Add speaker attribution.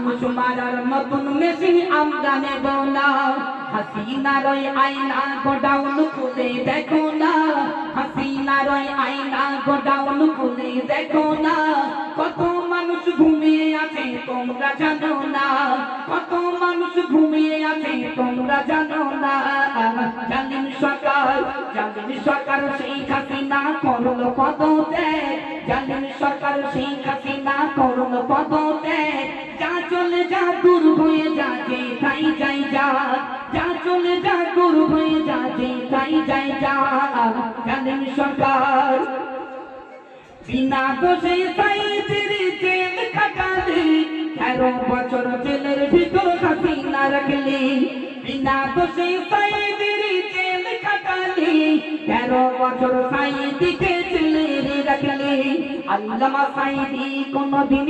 Speaker 1: মানুষ মারার মতন মেশিন আমরা নেব না। হাসিনার ওই আয়না গোডাউন খুলে দেখো না, হাসিনার ওই আয়না গোডাউন খুলে দেখো না। কত মানুষ ঘুমিয়ে আছে তোমরা জানো না, কত মানুষ ঘুমিয়ে আছে তোমরা জানো না। জালিম সরকার, জালিম সরকার শেখ হাসিনা করলো পদত্যাগ, জালিম সরকার শেখ হাসিনা করলো পদত্যাগ। যা চলে যা দূর হয়ে যা, যে তাই যাই যা, যা চলে যা দূর হয়ে যা, যে তাই যাই যা। জালিম সরকার বিনা দোষে সাইদের জেল খাটালে, 13 বছর জেলের ভিতর হাসিনা রাখলে। বিনা দোষে সাইদের জেল খাটালে, 13 বছর সাইদিকে জেলে রাখলে। আল্লামা সাইদি কোনদিন